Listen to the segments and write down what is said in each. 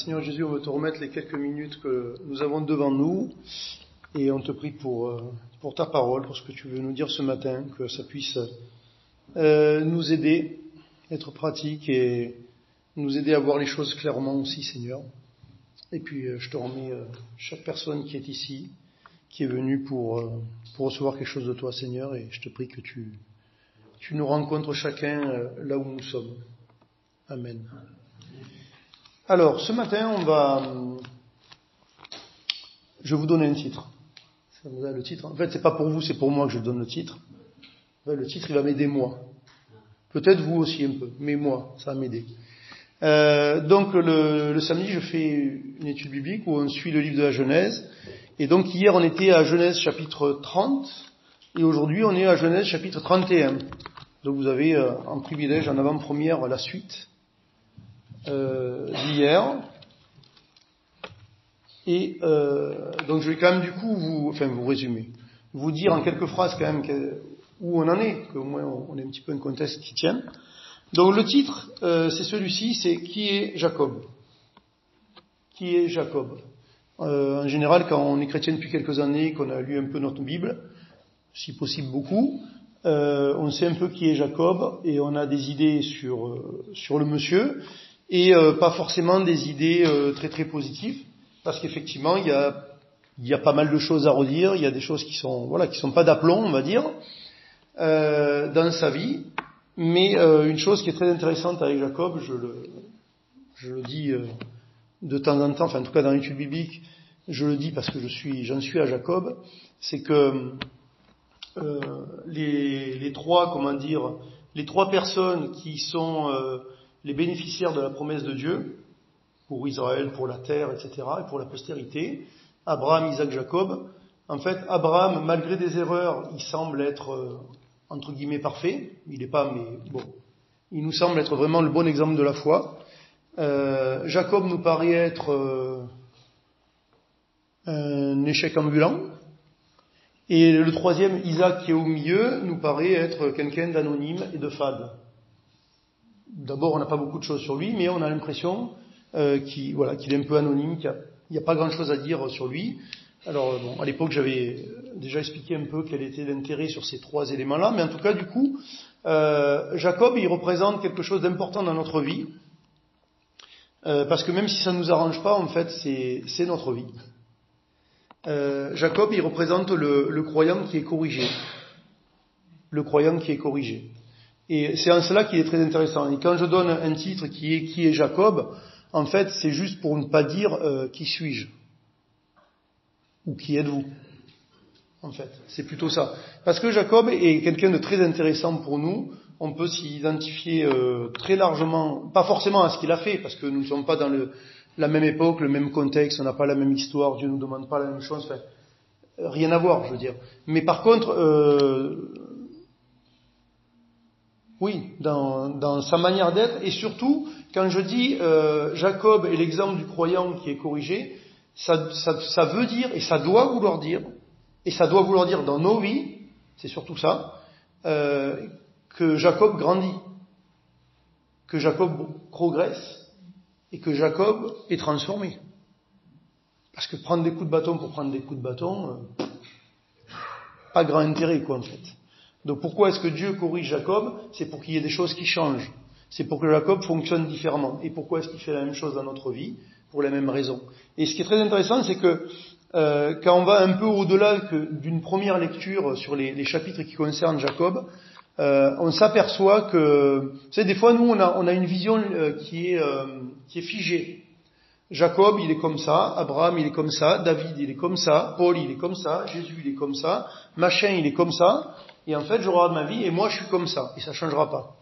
Seigneur Jésus, on veut te remettre les quelques minutes que nous avons devant nous et on te prie pour ta parole, pour ce que tu veux nous dire ce matin, que ça puisse nous aider, être pratique et nous aider à voir les choses clairement aussi, Seigneur. Et puis je te remets chaque personne qui est ici, qui est venue pour recevoir quelque chose de toi, Seigneur, et je te prie que tu nous rencontres chacun là où nous sommes. Amen. Alors, ce matin, je vais vous donner un titre. Ça vous a le titre. En fait, c'est pas pour vous, c'est pour moi que je donne le titre. Le titre, il va m'aider moi. Peut-être vous aussi un peu, mais moi, ça va m'aider. Donc, le samedi, je fais une étude biblique où on suit le livre de la Genèse. Et donc, hier, on était à Genèse chapitre 30, et aujourd'hui, on est à Genèse chapitre 31. Donc, vous avez en privilège, en avant-première, la suite d'hier. Et donc, je vais quand même du coup vous résumer, vous dire en quelques phrases quand même où on en est, qu'au moins on ait un petit peu un contexte qui tient. Donc, le titre, c'est celui-ci, c'est Qui est Jacob? Qui est Jacob? En général, quand on est chrétien depuis quelques années, qu'on a lu un peu notre Bible, si possible beaucoup, on sait un peu qui est Jacob et on a des idées sur le monsieur et pas forcément des idées très très positives, parce qu'effectivement il y a pas mal de choses à redire, il y a des choses qui sont pas d'aplomb, on va dire, dans sa vie. Mais une chose qui est très intéressante avec Jacob, je le dis de temps en temps, enfin en tout cas dans l'étude biblique, je le dis parce que j'en suis à Jacob, c'est que les trois personnes qui sont les bénéficiaires de la promesse de Dieu, pour Israël, pour la terre, etc., et pour la postérité, Abraham, Isaac, Jacob. En fait, Abraham, malgré des erreurs, il semble être, entre guillemets, parfait. Il n'est pas, mais bon, il nous semble être vraiment le bon exemple de la foi. Jacob nous paraît être un échec ambulant. Et le troisième, Isaac, qui est au milieu, nous paraît être quelqu'un d'anonyme et de fade. D'abord, on n'a pas beaucoup de choses sur lui, mais on a l'impression qu'il est un peu anonyme, qu'il n'y a pas grand-chose à dire sur lui. Alors, à l'époque, j'avais déjà expliqué un peu quel était l'intérêt sur ces trois éléments-là, mais en tout cas, du coup, Jacob, il représente quelque chose d'important dans notre vie, parce que même si ça ne nous arrange pas, en fait, c'est notre vie. Jacob, il représente le croyant qui est corrigé. Le croyant qui est corrigé. Et c'est en cela qu'il est très intéressant. Et quand je donne un titre qui est Jacob, en fait, c'est juste pour ne pas dire qui suis-je ou qui êtes-vous. En fait, c'est plutôt ça. Parce que Jacob est quelqu'un de très intéressant pour nous. On peut s'y identifier très largement, pas forcément à ce qu'il a fait, parce que nous ne sommes pas dans la même époque, le même contexte, on n'a pas la même histoire, Dieu ne nous demande pas la même chose, enfin, rien à voir, je veux dire. Mais par contre, oui, dans sa manière d'être, et surtout, quand je dis Jacob est l'exemple du croyant qui est corrigé, ça veut dire, et ça doit vouloir dire dans nos vies, c'est surtout ça, que Jacob grandit, que Jacob progresse, et que Jacob est transformé. Parce que prendre des coups de bâton pour prendre des coups de bâton, pas grand intérêt, quoi, en fait. Donc pourquoi est-ce que Dieu corrige Jacob? C'est pour qu'il y ait des choses qui changent. C'est pour que Jacob fonctionne différemment. Et pourquoi est-ce qu'il fait la même chose dans notre vie? Pour la même raison. Et ce qui est très intéressant, c'est que quand on va un peu au-delà d'une première lecture sur les chapitres qui concernent Jacob, on s'aperçoit que, vous savez, des fois, nous, on a une vision qui est figée. Jacob, il est comme ça, Abraham, il est comme ça, David, il est comme ça, Paul, il est comme ça, Jésus, il est comme ça, machin, il est comme ça, et en fait, je regarde ma vie, et moi, je suis comme ça, et ça changera pas.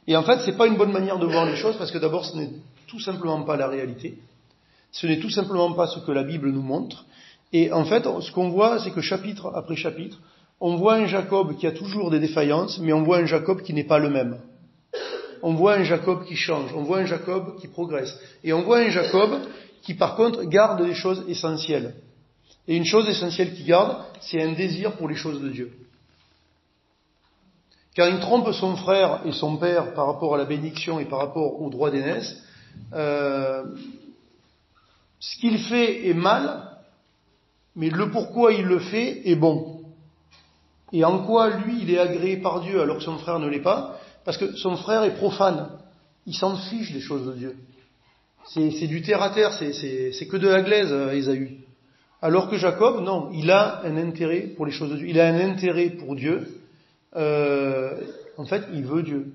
Et en fait, c'est pas une bonne manière de voir les choses, parce que d'abord, ce n'est tout simplement pas la réalité. Ce n'est tout simplement pas ce que la Bible nous montre. Et en fait, ce qu'on voit, c'est que chapitre après chapitre, on voit un Jacob qui a toujours des défaillances, mais on voit un Jacob qui n'est pas le même. On voit un Jacob qui change, on voit un Jacob qui progresse. Et on voit un Jacob qui, par contre, garde des choses essentielles. Et une chose essentielle qu'il garde, c'est un désir pour les choses de Dieu. Quand il trompe son frère et son père par rapport à la bénédiction et par rapport au droit d'aînesse, ce qu'il fait est mal, mais le pourquoi il le fait est bon. Et en quoi lui il est agréé par Dieu alors que son frère ne l'est pas? Parce que son frère est profane, il s'en fiche des choses de Dieu. C'est du terre à terre, c'est que de la glaise, Ésaü. Alors que Jacob, non, il a un intérêt pour les choses de Dieu, il a un intérêt pour Dieu. En fait, il veut Dieu.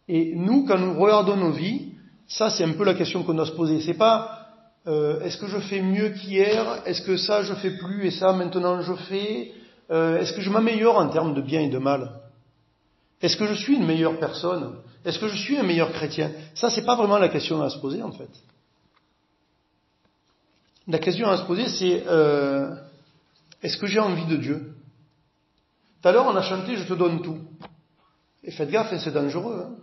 Et nous, quand nous regardons nos vies, ça c'est un peu la question qu'on doit se poser. C'est pas est-ce que je fais mieux qu'hier? Est-ce que ça je fais plus et ça maintenant je fais? Est-ce que je m'améliore en termes de bien et de mal? Est-ce que je suis une meilleure personne? Est-ce que je suis un meilleur chrétien? Ça, c'est pas vraiment la question à se poser, en fait. La question à se poser, c'est est-ce que j'ai envie de Dieu? Tout à l'heure, on a chanté « Je te donne tout ». Et faites gaffe, c'est dangereux. Hein.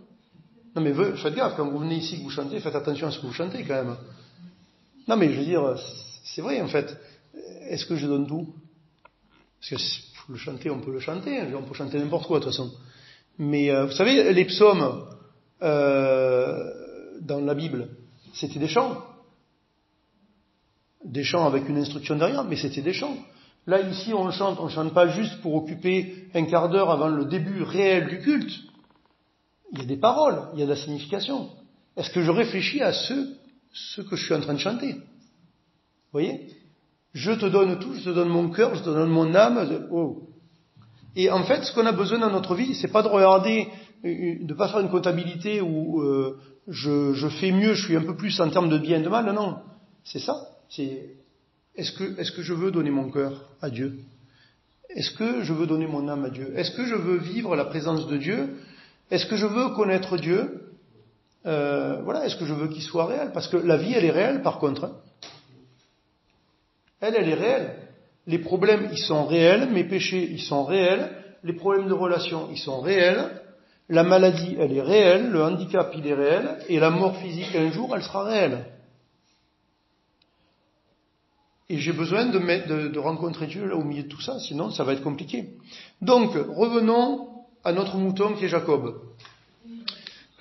Non mais faites gaffe, quand vous venez ici que vous chantez, faites attention à ce que vous chantez quand même. Non mais je veux dire, c'est vrai en fait. Est-ce que je donne tout? Parce que le chanter, on peut le chanter, on peut chanter n'importe quoi de toute façon. Mais vous savez, les psaumes dans la Bible, c'était des chants. Des chants avec une instruction derrière, mais c'était des chants. Là, ici, on chante pas juste pour occuper un quart d'heure avant le début réel du culte. Il y a des paroles, il y a de la signification. Est-ce que je réfléchis à ce que je suis en train de chanter? Vous voyez? Je te donne tout, je te donne mon cœur, je te donne mon âme. Oh. Et en fait, ce qu'on a besoin dans notre vie, c'est pas de regarder, de pas faire une comptabilité où je fais mieux, je suis un peu plus en termes de bien et de mal. Non, non. C'est ça. C'est est-ce que je veux donner mon cœur à Dieu? Est-ce que je veux donner mon âme à Dieu? Est-ce que je veux vivre la présence de Dieu? Est-ce que je veux connaître Dieu? Voilà. Est-ce que je veux qu'il soit réel? Parce que la vie, elle est réelle, par contre. Hein. Elle est réelle. Les problèmes, ils sont réels. Mes péchés, ils sont réels. Les problèmes de relation, ils sont réels. La maladie, elle est réelle. Le handicap, il est réel. Et la mort physique, un jour, elle sera réelle. Et j'ai besoin de rencontrer Dieu là au milieu de tout ça, sinon ça va être compliqué. Donc, revenons à notre mouton qui est Jacob.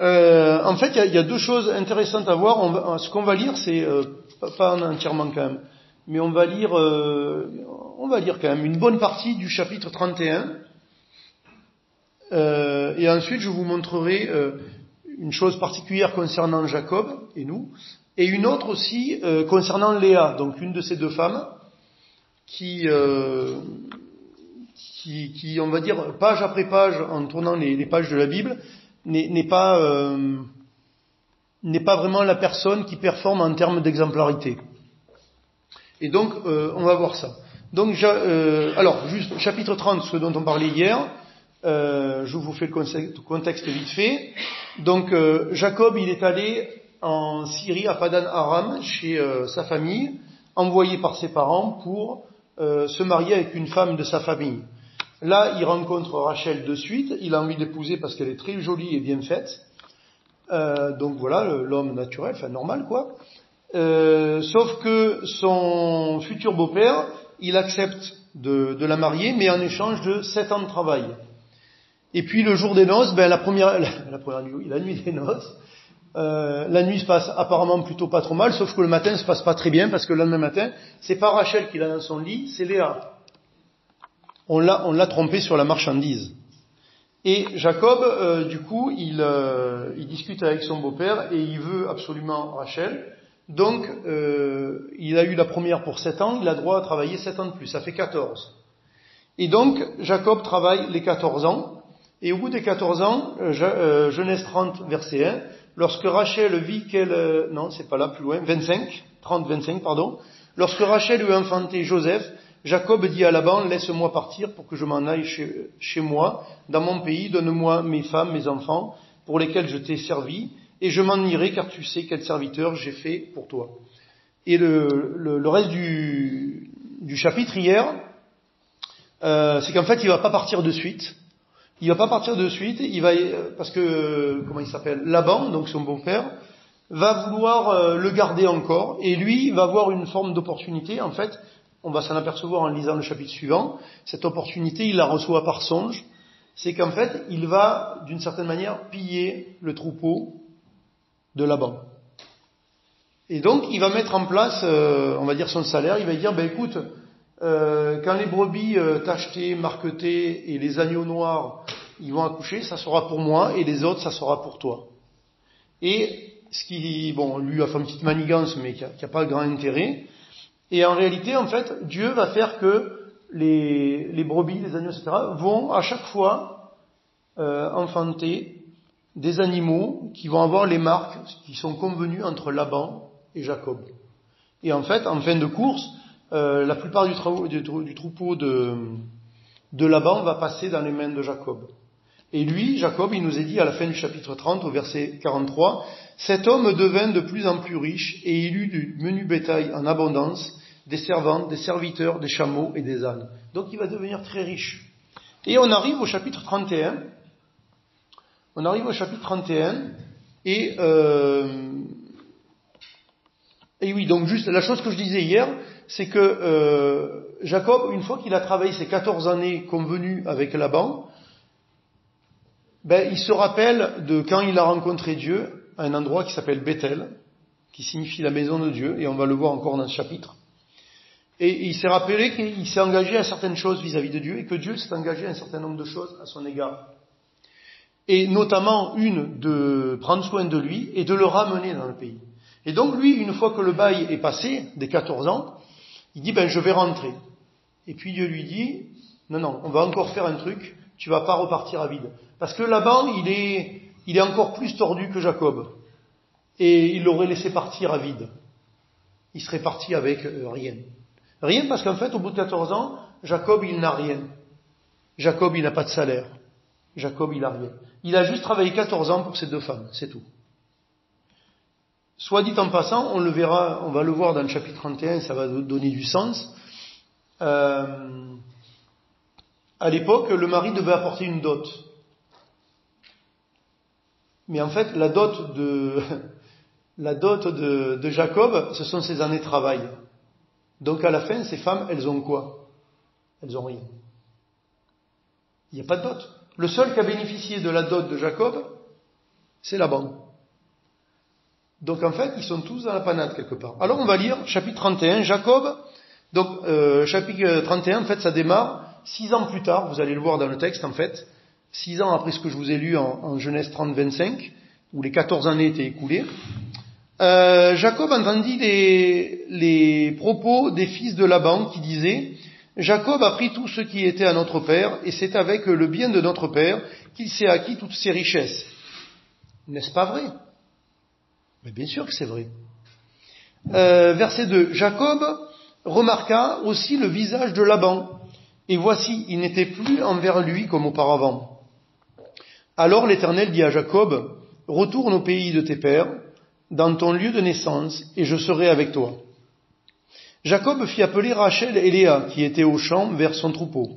En fait, il y a deux choses intéressantes à voir. Ce qu'on va lire, c'est pas entièrement quand même, mais on va lire quand même une bonne partie du chapitre 31. Et ensuite, je vous montrerai une chose particulière concernant Jacob et nous. Et une autre aussi concernant Léa, donc une de ces deux femmes, qui on va dire, page après page, en tournant les pages de la Bible, n'est pas vraiment la personne qui performe en termes d'exemplarité. Et donc, on va voir ça. Donc, alors, juste chapitre 30, ce dont on parlait hier, je vous fais le contexte vite fait. Donc, Jacob, il est allé en Syrie, à Padan Aram, chez sa famille, envoyé par ses parents pour se marier avec une femme de sa famille. Là, il rencontre Rachel de suite, il a envie d'épouser parce qu'elle est très jolie et bien faite. Donc voilà, l'homme naturel, enfin normal quoi. Sauf que son futur beau-père, il accepte de la marier, mais en échange de 7 ans de travail. Et puis le jour des noces, la nuit des noces, la nuit se passe apparemment plutôt pas trop mal, sauf que le matin se passe pas très bien, parce que le lendemain matin, c'est pas Rachel qui l'a dans son lit, c'est Léa. On l'a trompé sur la marchandise. Et Jacob, du coup, il discute avec son beau-père et il veut absolument Rachel. Donc, il a eu la première pour 7 ans, il a droit à travailler 7 ans de plus, ça fait 14. Et donc, Jacob travaille les 14 ans, et au bout des 14 ans, Genèse 30, verset 1, lorsque Rachel vit qu'elle... non, c'est pas là, plus loin, 30-25, pardon. Lorsque Rachel eut enfanté Joseph, Jacob dit à Laban, laisse-moi partir pour que je m'en aille chez moi, dans mon pays, donne-moi mes femmes, mes enfants, pour lesquels je t'ai servi, et je m'en irai, car tu sais quel serviteur j'ai fait pour toi. Et le reste du chapitre hier, c'est qu'en fait, il va pas partir de suite. Il va pas partir de suite, parce que, comment il s'appelle, Laban, donc son beau-père, va vouloir le garder encore, et lui va avoir une forme d'opportunité, en fait. On va s'en apercevoir en lisant le chapitre suivant. Cette opportunité, il la reçoit par songe. C'est qu'en fait, il va, d'une certaine manière, piller le troupeau de Laban. Et donc, il va mettre en place, on va dire, son salaire. Il va dire, écoute, quand les brebis tachetées, marquetées et les agneaux noirs, ils vont accoucher, ça sera pour moi, et les autres, ça sera pour toi. Et ce qui, lui a fait une petite manigance, mais qui a pas grand intérêt. Et en réalité, en fait, Dieu va faire que les brebis, les agneaux, etc., vont à chaque fois enfanter des animaux qui vont avoir les marques qui sont convenues entre Laban et Jacob. Et en fait, en fin de course, la plupart du troupeau de Laban va passer dans les mains de Jacob. Et lui, Jacob, il nous est dit à la fin du chapitre 30, au verset 43, « Cet homme devint de plus en plus riche, et il eut du menu bétail en abondance, des servantes, des serviteurs, des chameaux et des ânes. » Donc il va devenir très riche. Et on arrive au chapitre 31. Et oui, donc juste la chose que je disais hier, c'est que Jacob, une fois qu'il a travaillé ses 14 années convenues avec Laban, il se rappelle de quand il a rencontré Dieu à un endroit qui s'appelle Bethel, qui signifie la maison de Dieu, et on va le voir encore dans ce chapitre. Et il s'est rappelé qu'il s'est engagé à certaines choses vis-à-vis de Dieu, et que Dieu s'est engagé à un certain nombre de choses à son égard. Et notamment une de prendre soin de lui et de le ramener dans le pays. Et donc lui, une fois que le bail est passé, des 14 ans, il dit, je vais rentrer. Et puis Dieu lui dit, non, on va encore faire un truc, tu vas pas repartir à vide. Parce que Laban, il est encore plus tordu que Jacob. Et il l'aurait laissé partir à vide. Il serait parti avec rien. Rien parce qu'en fait, au bout de 14 ans, Jacob, il n'a rien. Jacob, il n'a pas de salaire. Jacob, il n'a rien. Il a juste travaillé 14 ans pour ses 2 femmes, c'est tout. Soit dit en passant, on le verra, on va le voir dans le chapitre 31, ça va donner du sens. À l'époque, le mari devait apporter une dot. Mais en fait, la dot de Jacob, ce sont ses années de travail. Donc à la fin, ces femmes, elles ont quoi? Elles ont rien. Il n'y a pas de dot. Le seul qui a bénéficié de la dot de Jacob, c'est Laban. Donc en fait, ils sont tous dans la panade quelque part. Alors on va lire chapitre 31, Jacob. Donc chapitre 31, en fait, ça démarre 6 ans plus tard, vous allez le voir dans le texte en fait, 6 ans après ce que je vous ai lu en Genèse 30-25, où les 14 années étaient écoulées. Jacob entendit les propos des fils de Laban qui disaient, Jacob a pris tout ce qui était à notre père, et c'est avec le bien de notre père qu'il s'est acquis toutes ses richesses. N'est-ce pas vrai? Mais bien sûr que c'est vrai. Verset 2. Jacob remarqua aussi le visage de Laban, et voici, il n'était plus envers lui comme auparavant. Alors l'Éternel dit à Jacob, retourne au pays de tes pères, dans ton lieu de naissance, et je serai avec toi. Jacob fit appeler Rachel et Léa, qui étaient au champ vers son troupeau.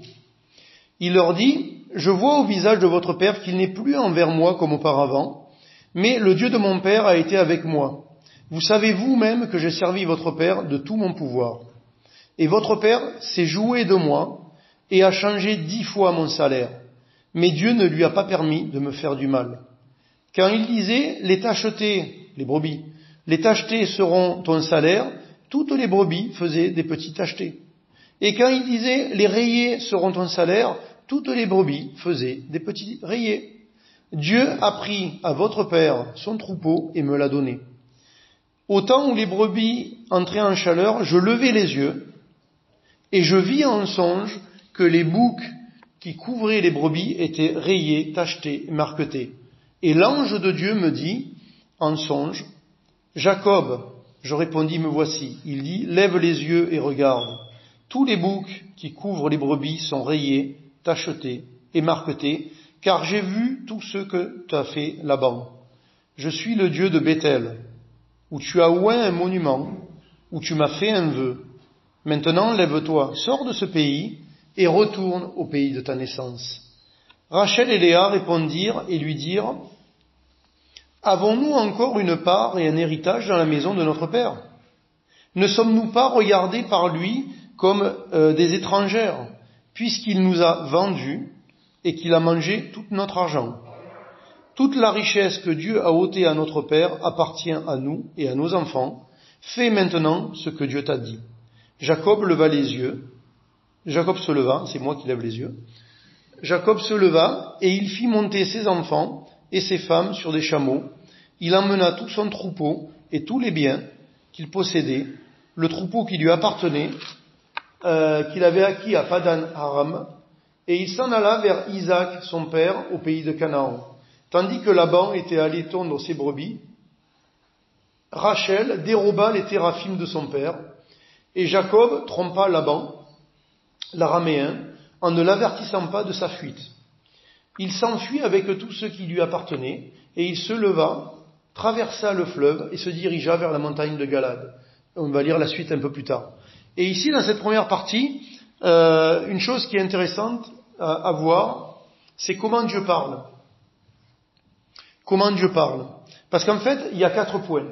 Il leur dit, je vois au visage de votre père qu'il n'est plus envers moi comme auparavant, mais le Dieu de mon père a été avec moi. Vous savez vous-même que j'ai servi votre père de tout mon pouvoir. Et votre père s'est joué de moi et a changé 10 fois mon salaire. Mais Dieu ne lui a pas permis de me faire du mal. Quand il disait, les tachetés, les brebis, les tachetés seront ton salaire, toutes les brebis faisaient des petits tachetés. Et quand il disait, les rayés seront ton salaire, toutes les brebis faisaient des petits rayés. Dieu a pris à votre père son troupeau et me l'a donné. Au temps où les brebis entraient en chaleur, je levai les yeux et je vis en songe que les boucs qui couvraient les brebis étaient rayés, tachetés, marquetés. Et l'ange de Dieu me dit, en songe, Jacob, je répondis, me voici. Il dit, lève les yeux et regarde. Tous les boucs qui couvrent les brebis sont rayés, tachetés et marquetés, car j'ai vu tout ce que tu as fait Laban. Je suis le Dieu de Bethel, où tu as oint un monument, où tu m'as fait un vœu. Maintenant, lève-toi, sors de ce pays et retourne au pays de ta naissance. Rachel et Léa répondirent et lui dirent, avons-nous encore une part et un héritage dans la maison de notre père? Ne sommes-nous pas regardés par lui comme des étrangères, puisqu'il nous a vendus et qu'il a mangé tout notre argent? Toute la richesse que Dieu a ôtée à notre père appartient à nous et à nos enfants, Fais maintenant ce que Dieu t'a dit. Jacob leva les yeux. Jacob se leva, c'est moi qui lève les yeux. Jacob se leva et il fit monter ses enfants et ses femmes sur des chameaux. Il emmena tout son troupeau et tous les biens qu'il possédait, le troupeau qui lui appartenait, qu'il avait acquis à Padan Aram, et il s'en alla vers Isaac, son père, au pays de Canaan. Tandis que Laban était allé tondre ses brebis, Rachel déroba les téraphimes de son père, et Jacob trompa Laban, l'araméen, en ne l'avertissant pas de sa fuite. Il s'enfuit avec tout ce qui lui appartenait, et il se leva, traversa le fleuve et se dirigea vers la montagne de Galad. On va lire la suite un peu plus tard. Et ici, dans cette première partie, une chose qui est intéressante à voir, c'est comment Dieu parle. Comment Dieu parle. Parce qu'en fait, il y a 4 points.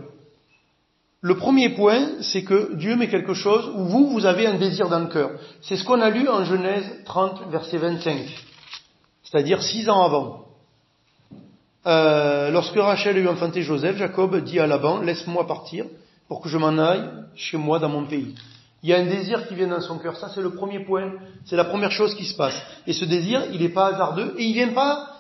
Le premier point, c'est que Dieu met quelque chose où vous avez un désir dans le cœur. C'est ce qu'on a lu en Genèse 30, verset 25. C'est-à-dire 6 ans avant. Lorsque Rachel a eu enfanté Joseph, Jacob dit à Laban, laisse-moi partir pour que je m'en aille chez moi dans mon pays. Il y a un désir qui vient dans son cœur. Ça, c'est le premier point. C'est la première chose qui se passe. Et ce désir, il n'est pas hasardeux. Et il n'est pas,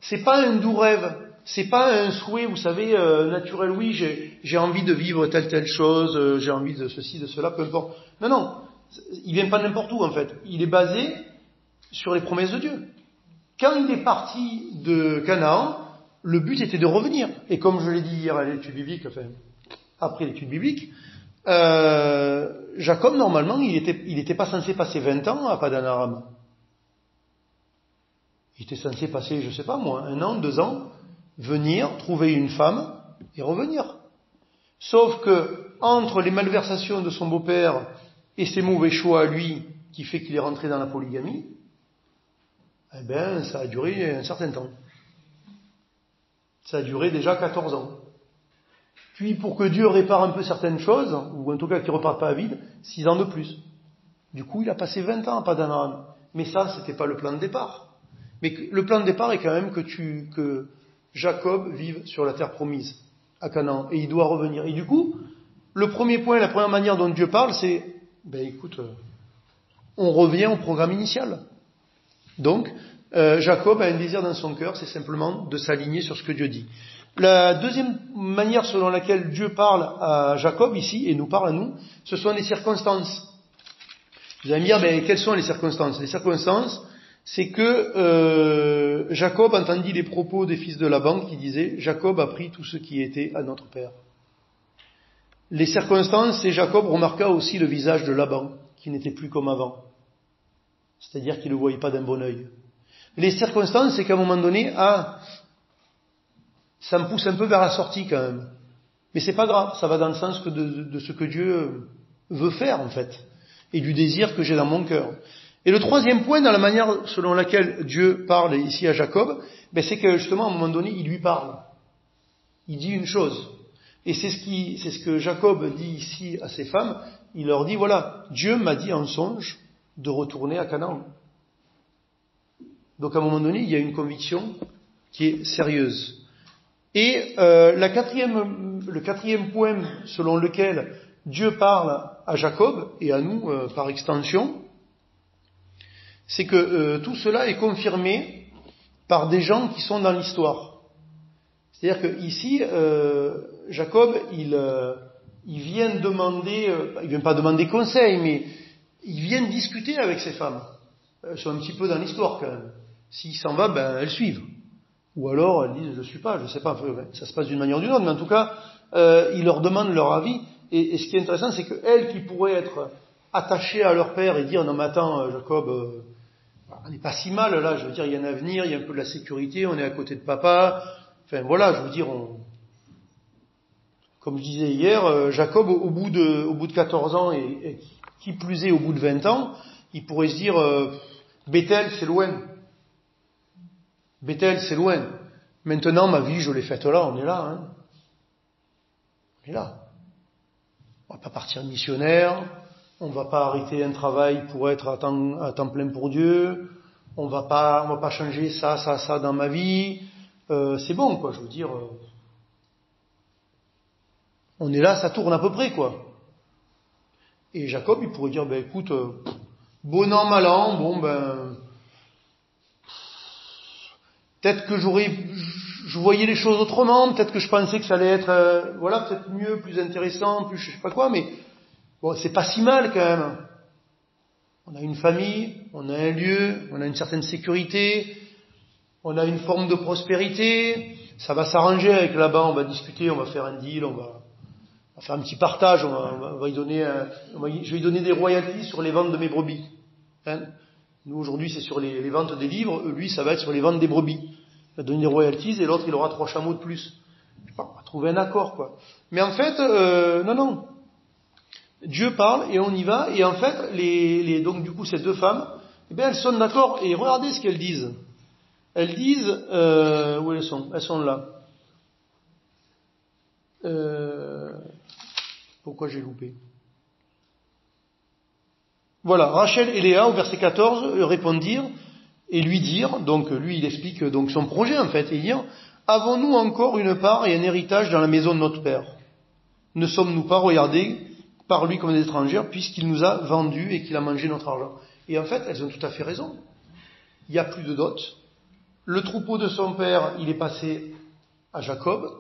c'est pas un doux rêve. C'est pas un souhait, vous savez, naturel. Oui, j'ai envie de vivre telle chose, j'ai envie de ceci, de cela, peu importe. Non. Il vient pas n'importe où, en fait. Il est basé sur les promesses de Dieu. Quand il est parti de Canaan, le but était de revenir. Et comme je l'ai dit hier à l'étude biblique, après l'étude biblique, Jacob, normalement, il était pas censé passer 20 ans à Padan Aram. Il était censé passer, je sais pas moi, 1 an, 2 ans, venir, trouver une femme et revenir. Sauf que, entre les malversations de son beau-père et ses mauvais choix à lui, qui fait qu'il est rentré dans la polygamie, ça a duré un certain temps. Ça a duré déjà 14 ans. Puis, pour que Dieu répare un peu certaines choses, ou en tout cas qu'il ne reparte pas à vide, 6 ans de plus. Du coup, il a passé 20 ans à Padan Aram. Mais ça, c'était pas le plan de départ. Mais le plan de départ est quand même que Jacob vive sur la terre promise, à Canaan. Et il doit revenir. Et du coup, le premier point, la première manière dont Dieu parle, c'est, écoute, on revient au programme initial. Donc, Jacob a un désir dans son cœur, c'est simplement de s'aligner sur ce que Dieu dit. La deuxième manière selon laquelle Dieu parle à Jacob ici, et nous parle à nous, ce sont les circonstances. Vous allez me dire, quelles sont les circonstances? Les circonstances, c'est que Jacob entendit les propos des fils de Laban qui disaient « Jacob a pris tout ce qui était à notre père ». Les circonstances, c'est Jacob remarqua aussi le visage de Laban, qui n'était plus comme avant. C'est-à-dire qu'il ne le voyait pas d'un bon œil. Les circonstances, c'est qu'à un moment donné, ça me pousse un peu vers la sortie quand même. Mais c'est pas grave, ça va dans le sens de ce que Dieu veut faire en fait, et du désir que j'ai dans mon cœur. Et le troisième point, dans la manière selon laquelle Dieu parle ici à Jacob, c'est que justement à un moment donné, il lui parle. Il dit une chose. Et c'est ce que Jacob dit ici à ses femmes. Il leur dit, voilà, Dieu m'a dit en songe de retourner à Canaan. Donc à un moment donné, il y a une conviction qui est sérieuse. Et le quatrième point selon lequel Dieu parle à Jacob, et à nous par extension, c'est que tout cela est confirmé par des gens qui sont dans l'histoire. C'est-à-dire que ici, Jacob, il vient demander, il vient pas demander conseil, mais il vient discuter avec ses femmes. Elles sont un petit peu dans l'histoire quand même. S'il s'en va, elles suivent. Ou alors elles disent je suis pas, je sais pas, ça se passe d'une manière ou d'une autre, mais en tout cas, il leur demande leur avis. Et ce qui est intéressant, c'est que elles qui pourraient être attachées à leur père et dire non mais attends, Jacob, on n'est pas si mal là, je veux dire, il y a un avenir, il y a un peu de la sécurité, on est à côté de papa. Enfin voilà, je veux dire, comme je disais hier, Jacob au bout de 14 ans et qui plus est au bout de 20 ans, il pourrait se dire Bethel c'est loin. Bethel c'est loin. Maintenant ma vie je l'ai faite là, on est là. Hein. On est là. On va pas partir missionnaire, on va pas arrêter un travail pour être à temps plein pour Dieu, on va pas changer ça dans ma vie. C'est bon quoi, je veux dire. On est là, ça tourne à peu près, quoi. Et Jacob, il pourrait dire, écoute, bon an, mal an, peut-être que je voyais les choses autrement, peut-être que je pensais que ça allait être, peut-être mieux, plus intéressant, plus je sais pas quoi, mais bon, c'est pas si mal quand même. On a une famille, on a un lieu, on a une certaine sécurité, on a une forme de prospérité, ça va s'arranger avec Laban, on va discuter, on va faire un deal, on va faire un petit partage, je vais lui donner des royalties sur les ventes de mes brebis. Hein, nous aujourd'hui c'est sur les ventes des livres, lui ça va être sur les ventes des brebis. Il va donner des royalties et l'autre il aura 3 chameaux de plus. Je sais pas, on va trouver un accord quoi. Mais en fait, non. Dieu parle et on y va, et en fait, donc du coup ces 2 femmes, elles sont d'accord, et regardez ce qu'elles disent. Elles disent, où elles sont? Elles sont là. Pourquoi j'ai loupé? Voilà, Rachel et Léa au verset 14 répondirent et lui dirent, donc lui il explique donc son projet en fait, et dire, avons-nous encore une part et un héritage dans la maison de notre père? Ne sommes-nous pas regardés par lui comme des étrangères, puisqu'il nous a vendus et qu'il a mangé notre argent? Et en fait, elles ont tout à fait raison. Il n'y a plus de dot. Le troupeau de son père, il est passé à Jacob.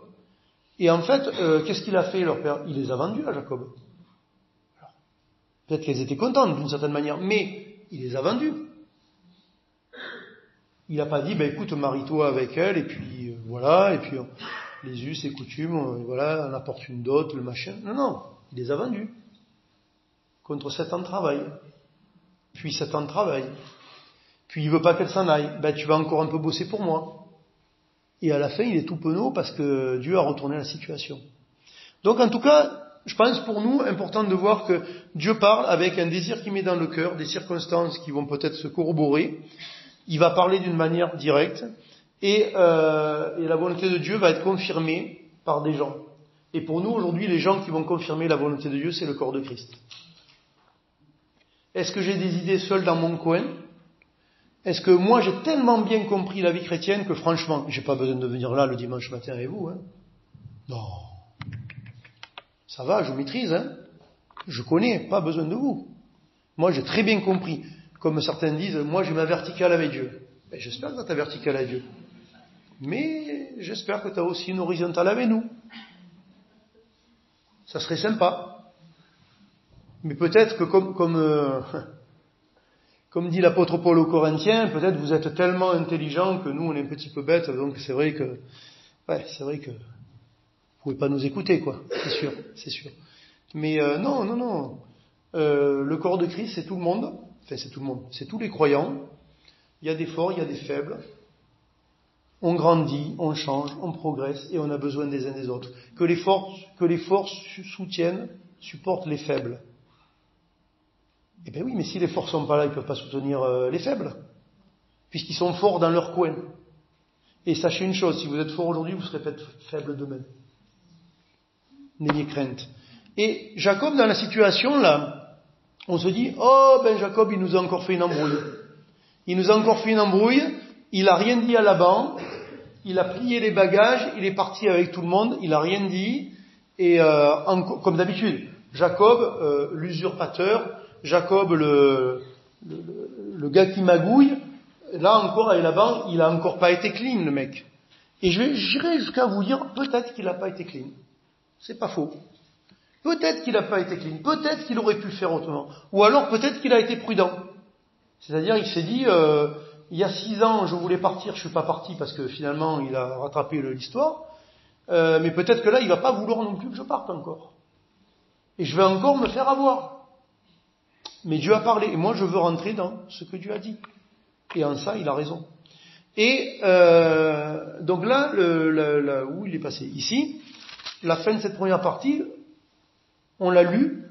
Et en fait, qu'est-ce qu'il a fait, leur père? Il les a vendus à Jacob. Alors, peut-être qu'elles étaient contentes d'une certaine manière, mais il les a vendus. Il n'a pas dit, écoute, marie-toi avec elle, et puis voilà, et puis les us et coutumes, on apporte une dot, le machin. Non, il les a vendus. Contre 7 ans de travail. Puis 7 ans de travail. Puis il veut pas qu'elle s'en aille. Tu vas encore un peu bosser pour moi. Et à la fin, il est tout penaud parce que Dieu a retourné la situation. Donc en tout cas, je pense pour nous, important de voir que Dieu parle avec un désir qu'il met dans le cœur, des circonstances qui vont peut-être se corroborer. Il va parler d'une manière directe. Et la volonté de Dieu va être confirmée par des gens. Et pour nous, aujourd'hui, les gens qui vont confirmer la volonté de Dieu, c'est le corps de Christ. Est-ce que j'ai des idées seules dans mon coin? Est-ce que moi j'ai tellement bien compris la vie chrétienne que franchement, j'ai pas besoin de venir là le dimanche matin avec vous, hein? Non. Ça va, je maîtrise, hein? Je connais, pas besoin de vous. Moi j'ai très bien compris. Comme certains disent, moi j'ai ma verticale avec Dieu. J'espère que tu as ta verticale avec Dieu. Mais j'espère que tu as aussi une horizontale avec nous. Ça serait sympa. Mais peut-être que comme dit l'apôtre Paul aux Corinthiens, peut-être vous êtes tellement intelligents que nous on est un petit peu bêtes, donc c'est vrai que vous pouvez pas nous écouter, quoi. C'est sûr. Mais non. Le corps de Christ, c'est tout le monde. Enfin, c'est tout le monde. C'est tous les croyants. Il y a des forts, il y a des faibles. On grandit, on change, on progresse et on a besoin des uns des autres. Que les forts soutiennent, supportent les faibles. Eh bien oui, mais si les forts sont pas là, ils peuvent pas soutenir les faibles, puisqu'ils sont forts dans leur coin. Et sachez une chose, si vous êtes fort aujourd'hui, vous serez peut-être faible demain. N'ayez crainte. Et Jacob, dans la situation là, on se dit, Jacob, il nous a encore fait une embrouille. Il a rien dit à Laban, il a plié les bagages, il est parti avec tout le monde, il a rien dit, et comme d'habitude, Jacob, l'usurpateur, Jacob, le gars qui magouille, là encore avec Laban, il a encore pas été clean, le mec. Et j'irai jusqu'à vous dire, peut-être qu'il n'a pas été clean. C'est pas faux. Peut-être qu'il n'a pas été clean. Peut-être qu'il aurait pu le faire autrement. Ou alors peut-être qu'il a été prudent. C'est-à-dire, il s'est dit, il y a 6 ans, je voulais partir, je suis pas parti parce que finalement, il a rattrapé l'histoire. Mais peut-être que là, il va pas vouloir non plus que je parte encore. Et je vais encore me faire avoir. Mais Dieu a parlé, et moi je veux rentrer dans ce que Dieu a dit. Et en ça, il a raison. Et donc là, où il est passé? Ici, la fin de cette première partie, on l'a lu,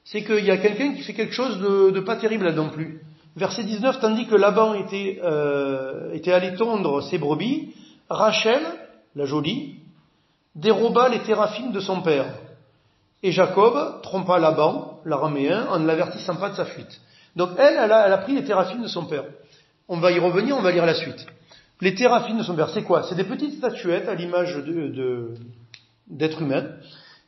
c'est qu'il y a quelqu'un qui fait quelque chose de pas terrible là non plus. Verset 19, tandis que Laban était allé tondre ses brebis, Rachel, la jolie, déroba les téraphines de son père. Et Jacob trompa Laban, l'araméen, en ne l'avertissant pas de sa fuite. Donc elle a pris les téraphines de son père. On va y revenir, on va lire la suite. Les téraphines de son père, c'est quoi? C'est des petites statuettes à l'image d'êtres humains.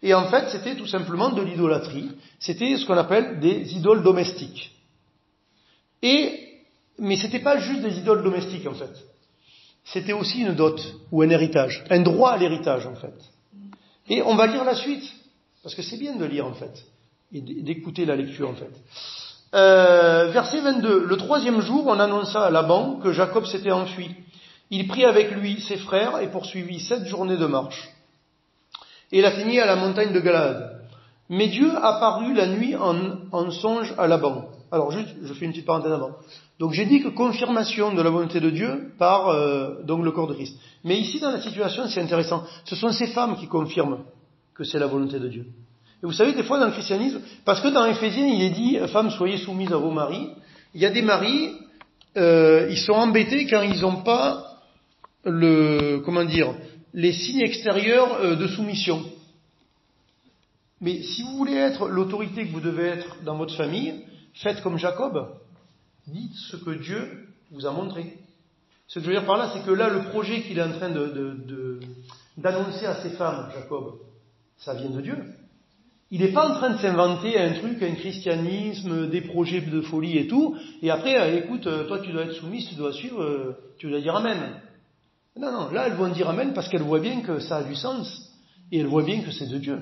Et en fait, c'était tout simplement de l'idolâtrie. C'était ce qu'on appelle des idoles domestiques. Mais c'était pas juste des idoles domestiques, en fait. C'était aussi une dot, ou un héritage. Un droit à l'héritage, en fait. Et on va lire la suite. Parce que c'est bien de lire, en fait. Et d'écouter la lecture, en fait. Verset 22. Le 3e jour, on annonça à Laban que Jacob s'était enfui. Il prit avec lui ses frères et poursuivit 7 journées de marche. Et il atteignit à la montagne de Galaad. Mais Dieu apparut la nuit en songe à Laban. Alors juste, je fais une petite parenthèse avant. Donc j'ai dit que confirmation de la volonté de Dieu par donc le corps de Christ. Mais ici dans la situation, c'est intéressant. Ce sont ces femmes qui confirment que c'est la volonté de Dieu. Et vous savez, des fois dans le christianisme, parce que dans Éphésiens, il est dit, femmes, soyez soumises à vos maris. Il y a des maris, ils sont embêtés quand ils n'ont pas les signes extérieurs de soumission. Mais si vous voulez être l'autorité que vous devez être dans votre famille, faites comme Jacob. Dites ce que Dieu vous a montré. Ce que je veux dire par là, c'est que là, le projet qu'il est en train d'annoncer à ses femmes, Jacob, ça vient de Dieu. Il n'est pas en train de s'inventer un truc, un christianisme, des projets de folie et tout, et après, écoute, toi tu dois être soumise, tu dois suivre, tu dois dire Amen. Non, là elles vont dire Amen parce qu'elles voient bien que ça a du sens, et elles voient bien que c'est de Dieu.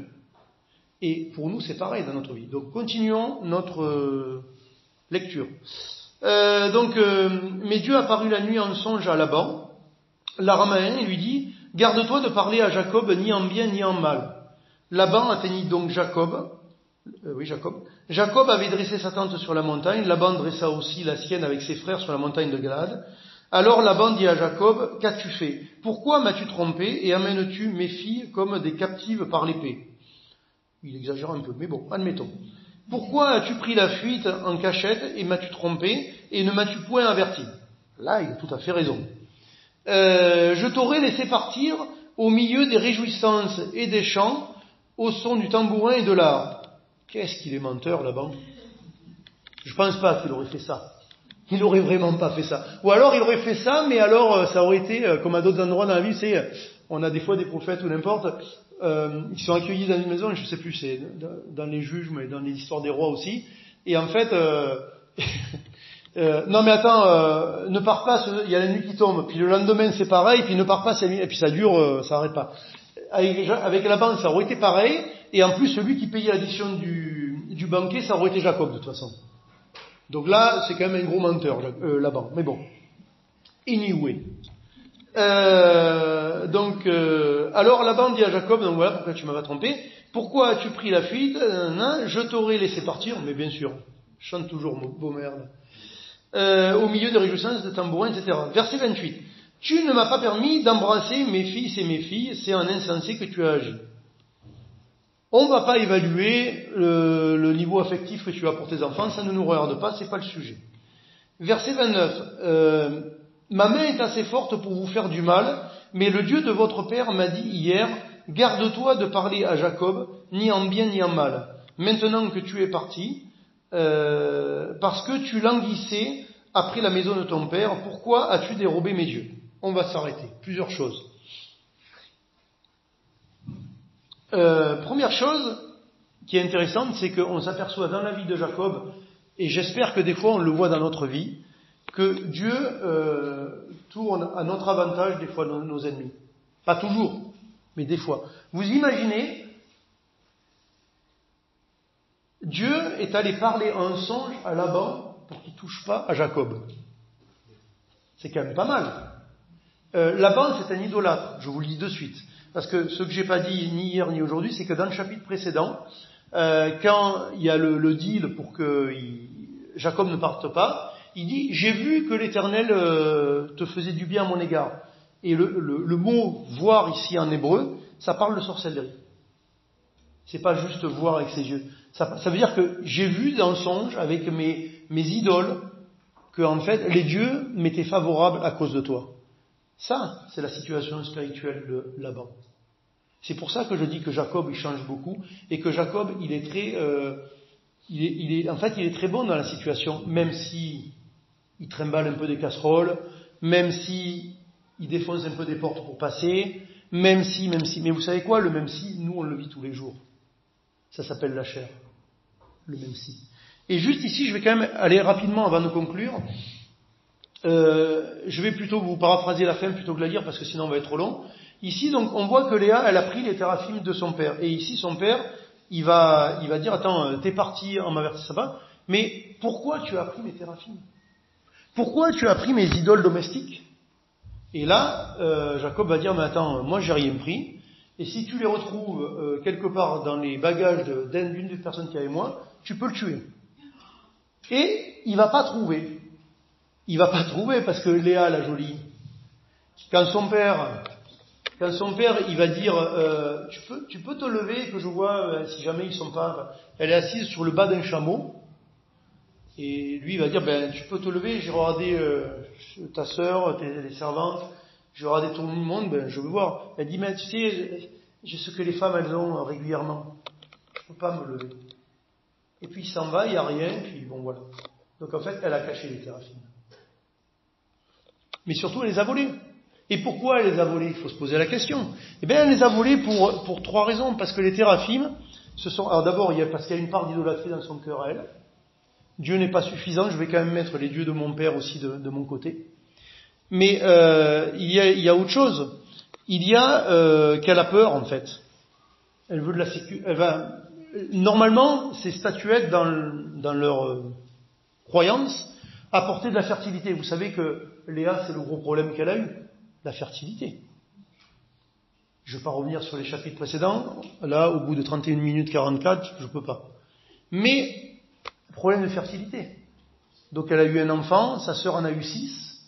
Et pour nous, c'est pareil dans notre vie. Donc continuons notre lecture. Mais Dieu apparut la nuit en songe à Laban, l'Araméen, et lui dit, garde-toi de parler à Jacob ni en bien ni en mal. Laban atteignit donc Jacob. Jacob avait dressé sa tente sur la montagne. Laban dressa aussi la sienne avec ses frères sur la montagne de Galaad. Alors Laban dit à Jacob, qu'as-tu fait? Pourquoi m'as-tu trompé et amènes-tu mes filles comme des captives par l'épée? Il exagère un peu, mais bon, admettons. Pourquoi as-tu pris la fuite en cachette et m'as-tu trompé et ne m'as-tu point averti? Là, il a tout à fait raison. Je t'aurais laissé partir au milieu des réjouissances et des chants, au son du tambourin et de l'harpe. Qu'est-ce qu'il est menteur là-bas? Je pense pas qu'il aurait fait ça. Il aurait vraiment pas fait ça. Ou alors il aurait fait ça, mais alors ça aurait été, comme à d'autres endroits dans la vie, on a des fois des prophètes ou n'importe, qui sont accueillis dans une maison, je sais plus, c'est dans les juges, mais dans les histoires des rois aussi. Et en fait, non mais attends, ne pars pas, il y a la nuit qui tombe, puis le lendemain c'est pareil, puis ne pars pas, et puis ça dure, ça arrête pas. Avec Laban, ça aurait été pareil, et en plus celui qui payait l'addition du banquet, ça aurait été Jacob de toute façon. Donc là, c'est quand même un gros menteur, Laban. Mais bon, anyway. Alors Laban dit à Jacob, donc voilà pourquoi tu m'avais trompé. Pourquoi as-tu pris la fuite? Je t'aurais laissé partir, mais bien sûr, je chante toujours beau merde. Au milieu des réjouissances, de tambourins, etc. Verset 28. Tu ne m'as pas permis d'embrasser mes fils et mes filles, c'est en insensé que tu as agi. On ne va pas évaluer le niveau affectif que tu as pour tes enfants, ça ne nous regarde pas, c'est pas le sujet. Verset 29. Ma main est assez forte pour vous faire du mal, mais le Dieu de votre père m'a dit hier, garde-toi de parler à Jacob, ni en bien ni en mal. Maintenant que tu es parti, parce que tu languissais après la maison de ton père, pourquoi as-tu dérobé mes dieux? On va s'arrêter. Plusieurs choses. Première chose qui est intéressante, c'est qu'on s'aperçoit dans la vie de Jacob, et j'espère que des fois on le voit dans notre vie, que Dieu tourne à notre avantage des fois nos ennemis. Pas toujours, mais des fois. Vous imaginez, Dieu est allé parler en songe à Laban pour qu'il ne touche pas à Jacob. C'est quand même pas mal. Laban, c'est un idolâtre, je vous le dis de suite. Parce que ce que j'ai pas dit ni hier ni aujourd'hui, c'est que dans le chapitre précédent, quand il y a le deal pour que Jacob ne parte pas, il dit, j'ai vu que l'Éternel te faisait du bien à mon égard. Et le mot voir ici en hébreu, ça parle de sorcellerie. C'est pas juste voir avec ses yeux. Ça veut dire que j'ai vu dans le songe avec mes idoles que en fait les dieux m'étaient favorables à cause de toi. Ça, c'est la situation spirituelle de Laban. C'est pour ça que je dis que Jacob il change beaucoup et que Jacob il est très, il est très bon dans la situation, même si il trimballe un peu des casseroles, même si il défonce un peu des portes pour passer, Même si. Mais vous savez quoi, le même si, nous on le vit tous les jours. Ça s'appelle la chair. Le même si. Et juste ici, je vais quand même aller rapidement avant de conclure. Je vais plutôt vous paraphraser la fin plutôt que la lire parce que sinon on va être trop long. Ici, donc, on voit que Léa, elle a pris les téraphim de son père. Et ici, son père, il va dire, attends, t'es parti en m'avertissant pas, mais pourquoi tu as pris mes téraphim? Pourquoi tu as pris mes idoles domestiques? Et là, Jacob va dire, mais attends, moi j'ai rien pris, et si tu les retrouves quelque part dans les bagages d'une des personnes qui est avec moi, tu peux le tuer. Et il va pas trouver. Il va pas trouver parce que Léa, la jolie, quand son père il va dire tu peux te lever que je vois si jamais ils sont pas, elle est assise sur le bas d'un chameau et lui il va dire tu peux te lever, j'ai regardé ta sœur, les servantes, j'ai regardé tout le monde, je veux voir. Elle dit mais tu sais j'ai ce que les femmes elles ont régulièrement, je peux pas me lever. Et puis il s'en va, il y a rien, puis bon voilà. Donc en fait elle a caché les téraphim. Mais surtout elle les a volés. Et pourquoi elle les a volés? Il faut se poser la question. Eh bien, elle les a volés pour trois raisons. Parce que les téraphim, alors d'abord, parce qu'il y a une part d'idolâtrie dans son cœur à elle. Dieu n'est pas suffisant, je vais quand même mettre les dieux de mon père aussi de mon côté. Mais il y a autre chose. Il y a qu'elle a peur, en fait. Elle veut de la sécurité. Normalement, ces statuettes, dans leur croyance, apportaient de la fertilité. Vous savez que Léa, c'est le gros problème qu'elle a eu. La fertilité. Je ne vais pas revenir sur les chapitres précédents. Là, au bout de 31 minutes 44, je ne peux pas. Mais, problème de fertilité. Donc elle a eu un enfant, sa sœur en a eu 6.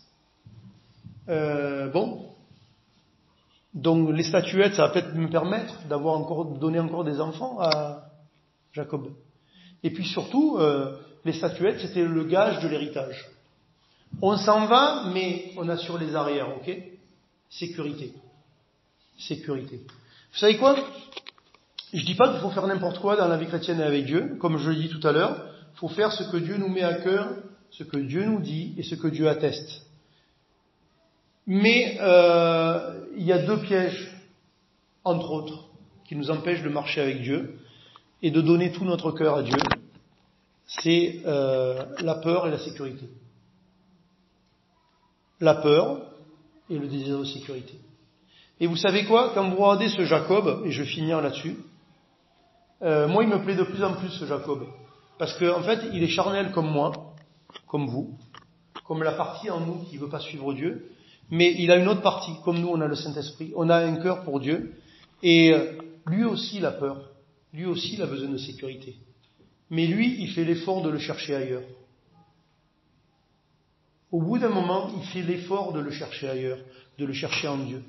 Donc les statuettes, ça va peut-être me permettre de donner encore des enfants à Jacob. Et puis surtout, les statuettes, c'était le gage de l'héritage. On s'en va, mais on assure les arrières, ok? Sécurité. Vous savez quoi? Je dis pas qu'il faut faire n'importe quoi dans la vie chrétienne et avec Dieu, comme je le dis tout à l'heure. Il faut faire ce que Dieu nous met à cœur, ce que Dieu nous dit et ce que Dieu atteste. Mais il y a 2 pièges, entre autres, qui nous empêchent de marcher avec Dieu et de donner tout notre cœur à Dieu. C'est la peur et la sécurité. La peur et le désir de sécurité. Et vous savez quoi? Quand vous regardez ce Jacob, et je vais finir là-dessus, moi il me plaît de plus en plus ce Jacob. Parce qu'en fait, il est charnel comme moi, comme vous, comme la partie en nous qui ne veut pas suivre Dieu, mais il a une autre partie, comme nous on a le Saint-Esprit, on a un cœur pour Dieu, et lui aussi il a peur, lui aussi il a besoin de sécurité. Mais lui, il fait l'effort de le chercher ailleurs. Au bout d'un moment, il fait l'effort de le chercher ailleurs, de le chercher en Dieu,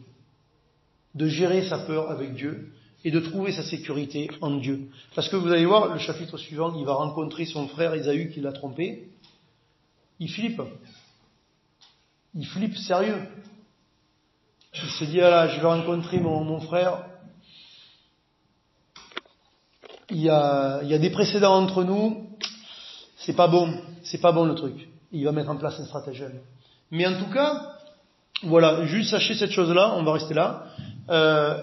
de gérer sa peur avec Dieu et de trouver sa sécurité en Dieu. Parce que vous allez voir, le chapitre suivant, il va rencontrer son frère Ésaü qui l'a trompé. Il flippe sérieux. Il se dit, je vais rencontrer mon frère. Il y a des précédents entre nous. C'est pas bon le truc. Il va mettre en place un stratagème. Mais en tout cas, voilà, juste sachez cette chose-là, on va rester là.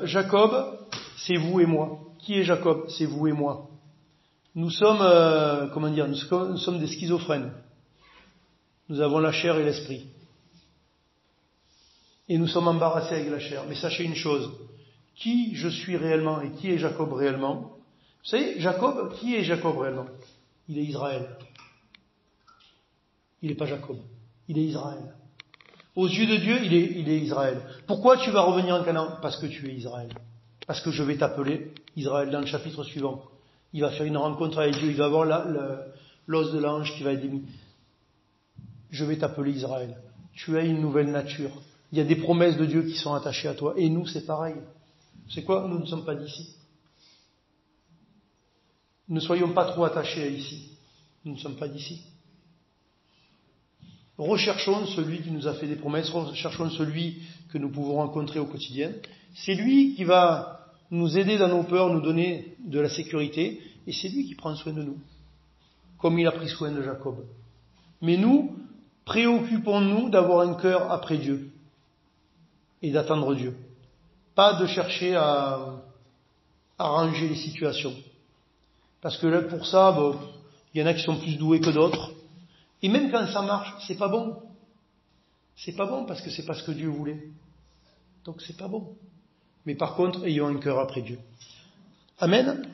Jacob, c'est vous et moi. Qui est Jacob? C'est vous et moi. Nous sommes, nous sommes des schizophrènes. Nous avons la chair et l'esprit. Et nous sommes embarrassés avec la chair. Mais sachez une chose, qui je suis réellement et qui est Jacob réellement? Vous savez, Jacob, qui est Jacob réellement? Il est Israël. Il n'est pas Jacob, il est Israël. Aux yeux de Dieu, il est Israël. Pourquoi tu vas revenir en Canaan? Parce que tu es Israël. Parce que je vais t'appeler Israël dans le chapitre suivant. Il va faire une rencontre avec Dieu, il va avoir l'os de l'ange qui va être émis. Je vais t'appeler Israël. Tu as une nouvelle nature. Il y a des promesses de Dieu qui sont attachées à toi. Et nous, c'est pareil. C'est quoi? Nous ne sommes pas d'ici. Ne soyons pas trop attachés à ici. Nous ne sommes pas d'ici. Recherchons celui qui nous a fait des promesses, recherchons celui que nous pouvons rencontrer au quotidien. C'est lui qui va nous aider dans nos peurs, nous donner de la sécurité, et c'est lui qui prend soin de nous, comme il a pris soin de Jacob. Mais nous, préoccupons-nous d'avoir un cœur après Dieu, et d'attendre Dieu. pas de chercher à arranger les situations. Parce que là, pour ça, il y en a qui sont plus doués que d'autres. Et même quand ça marche, c'est pas bon. C'est pas bon parce que c'est pas ce que Dieu voulait. Donc c'est pas bon. Mais par contre, ayons un cœur après Dieu. Amen.